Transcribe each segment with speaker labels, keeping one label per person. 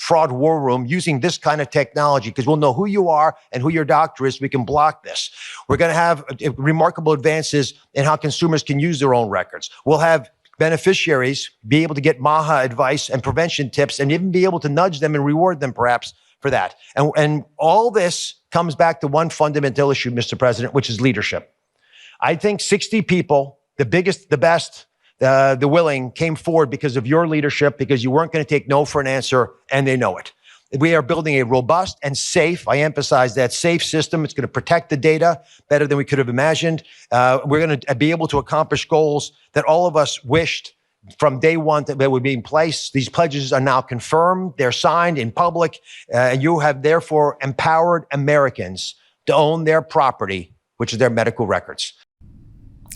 Speaker 1: fraud war room using this kind of technology because we'll know who you are and who your doctor is. We can block this. We're going to have remarkable advances in how consumers can use their own records. We'll have beneficiaries be able to get MAHA advice and prevention tips and even be able to nudge them and reward them perhaps for that. And all this comes back to one fundamental issue, Mr. President, which is leadership. I think 60 people, the biggest, the best, the willing, came forward because of your leadership, because you weren't going to take no for an answer, and they know it. We are building a robust and safe, I emphasize that, safe system. It's going to protect the data better than we could have imagined. We're going to be able to accomplish goals that all of us wished from day one that would be in place. These pledges are now confirmed. They're signed in public. You have therefore empowered Americans to own their property, which is their medical records.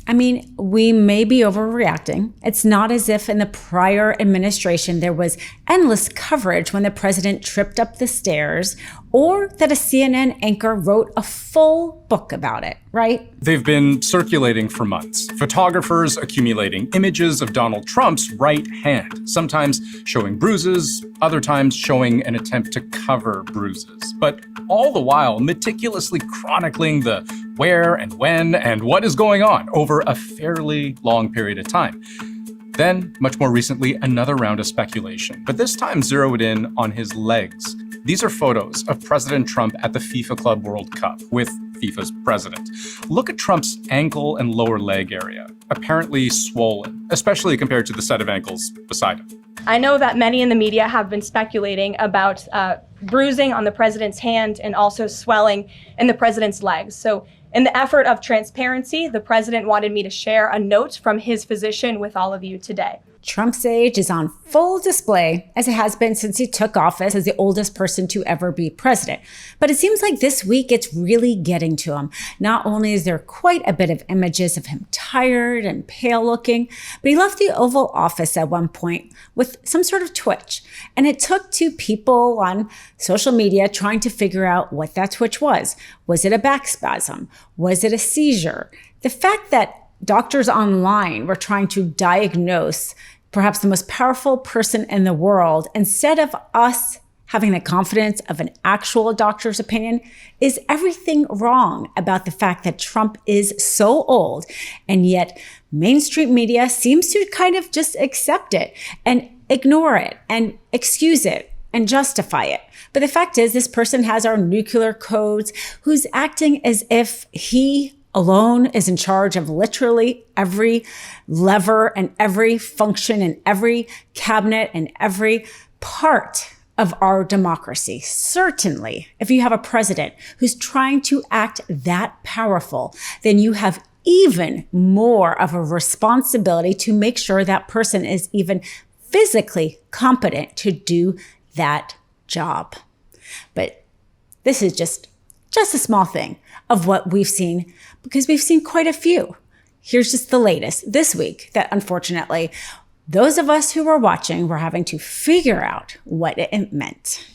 Speaker 2: I mean, we may be overreacting. It's not as if in the prior administration there was endless coverage when the president tripped up the stairs, or that a CNN anchor wrote a full book about it, right?
Speaker 3: They've been circulating for months. Photographers accumulating images of Donald Trump's right hand, sometimes showing bruises, other times showing an attempt to cover bruises. But all the while meticulously chronicling the where and when and what is going on over a fairly long period of time. Then, much more recently, another round of speculation, but this time zeroed in on his legs. These are photos of President Trump at the FIFA Club World Cup with FIFA's president. Look at Trump's ankle and lower leg area, apparently swollen, especially compared to the set of ankles beside him.
Speaker 4: I know that many in the media have been speculating about bruising on the president's hand and also swelling in the president's legs. So in the effort of transparency, the president wanted me to share a note from his physician with all of you today.
Speaker 2: Trump's age is on full display, as it has been since he took office as the oldest person to ever be president. But it seems like this week it's really getting to him. Not only is there quite a bit of images of him tired and pale looking, but he left the Oval Office at one point with some sort of twitch. And it took two people on social media trying to figure out what that twitch was. Was it a back spasm? Was it a seizure? The fact that doctors online were trying to diagnose perhaps the most powerful person in the world, instead of us having the confidence of an actual doctor's opinion, is everything wrong about the fact that Trump is so old, and yet mainstream media seems to kind of just accept it and ignore it and excuse it and justify it. But the fact is, this person has our nuclear codes, who's acting as if he alone is in charge of literally every lever and every function and every cabinet and every part of our democracy. Certainly, if you have a president who's trying to act that powerful, then you have even more of a responsibility to make sure that person is even physically competent to do that job. But this is just a small thing of what we've seen, because we've seen quite a few. Here's just the latest this week that unfortunately, those of us who were watching were having to figure out what it meant.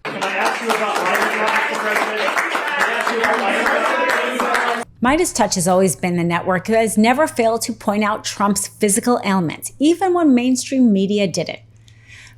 Speaker 5: Can I ask you about Mr. President? Can I ask you about
Speaker 2: MeidasTouch has always been the network that has never failed to point out Trump's physical ailments, even when mainstream media didn't.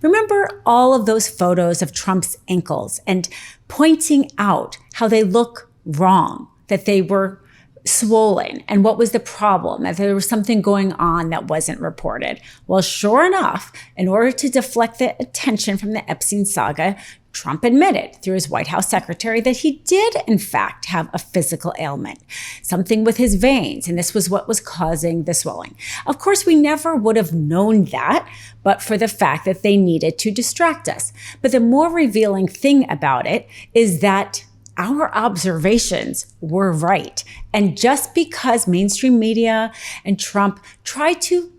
Speaker 2: Remember all of those photos of Trump's ankles and pointing out how they look wrong, that they were swollen, and what was the problem, that there was something going on that wasn't reported. Well, sure enough, in order to deflect the attention from the Epstein saga, Trump admitted through his White House secretary that he did, in fact, have a physical ailment, something with his veins, and this was what was causing the swelling. Of course, we never would have known that, but for the fact that they needed to distract us. But the more revealing thing about it is that our observations were right. And just because mainstream media and Trump try to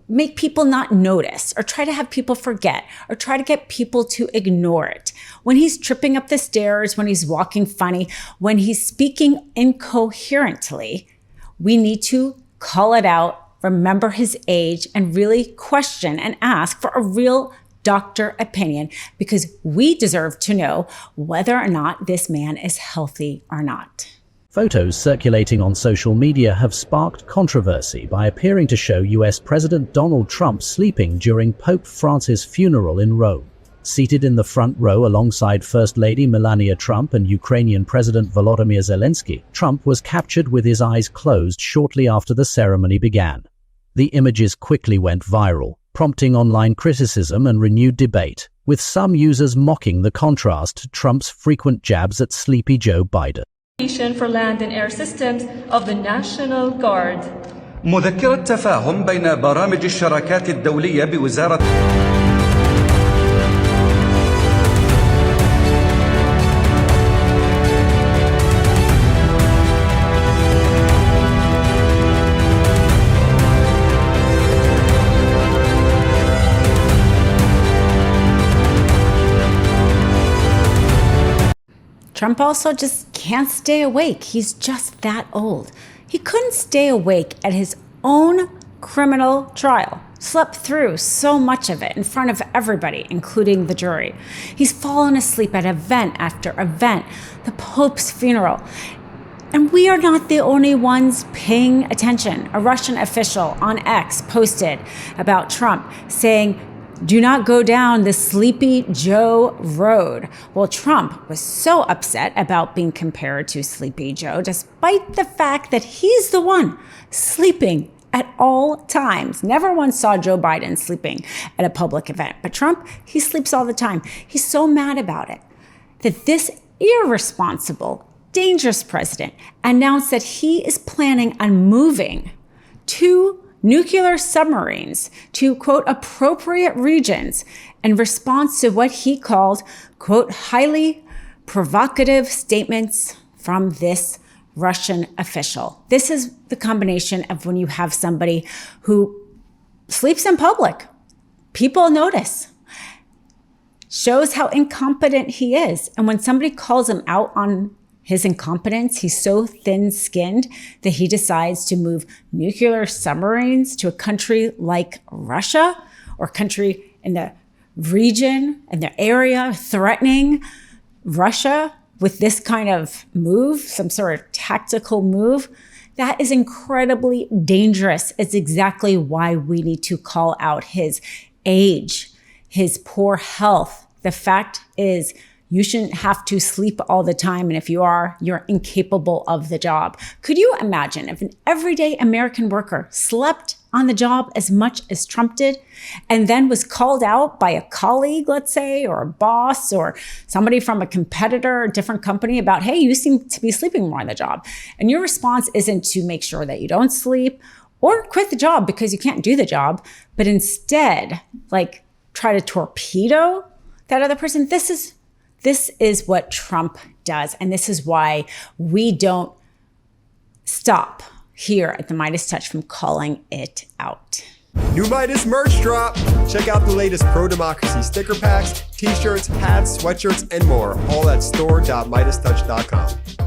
Speaker 2: make people not notice, or try to have people forget, or try to get people to ignore it, when he's tripping up the stairs, when he's walking funny, when he's speaking incoherently, we need to call it out, remember his age, and really question and ask for a real doctor opinion, because we deserve to know whether or not this man is healthy or not.
Speaker 6: Photos circulating on social media have sparked controversy by appearing to show US President Donald Trump sleeping during Pope Francis' funeral in Rome. Seated in the front row alongside First Lady Melania Trump and Ukrainian President Volodymyr Zelensky, Trump was captured with his eyes closed shortly after the ceremony began. The images quickly went viral, prompting online criticism and renewed debate, with some users mocking the contrast to Trump's frequent jabs at Sleepy Joe Biden.
Speaker 7: For land and air systems of the National Guard.
Speaker 8: مذكرة تفاهم بين برامج الشراكات الدولية بوزارة
Speaker 2: Trump also just can't stay awake. He's just that old. He couldn't stay awake at his own criminal trial. Slept through so much of it in front of everybody, including the jury. He's fallen asleep at event after event, the Pope's funeral. And we are not the only ones paying attention. A Russian official on X posted about Trump saying, "Do not go down the Sleepy Joe road." Well, Trump was so upset about being compared to Sleepy Joe, despite the fact that he's the one sleeping at all times. Never once saw Joe Biden sleeping at a public event. But Trump, he sleeps all the time. He's so mad about it that this irresponsible, dangerous president announced that he is planning on moving 2 nuclear submarines to, quote, appropriate regions in response to what he called, quote, highly provocative statements from this Russian official. This is the combination of when you have somebody who sleeps in public. People notice. Shows how incompetent he is. And when somebody calls him out on his incompetence, he's so thin-skinned that he decides to move nuclear submarines to a country like Russia, or country in the region, in the area, threatening Russia with this kind of move, some sort of tactical move. That is incredibly dangerous. It's exactly why we need to call out his age, his poor health. The fact is, you shouldn't have to sleep all the time. And if you are, you're incapable of the job. Could you imagine if an everyday American worker slept on the job as much as Trump did and then was called out by a colleague, let's say, or a boss or somebody from a competitor or a different company about, hey, you seem to be sleeping more on the job. And your response isn't to make sure that you don't sleep or quit the job because you can't do the job, but instead, like, try to torpedo that other person. This is what Trump does, and this is why we don't stop here at the MeidasTouch from calling it out.
Speaker 9: New Meidas merch drop! Check out the latest pro-democracy sticker packs, t-shirts, hats, sweatshirts, and more, all at store.meidastouch.com.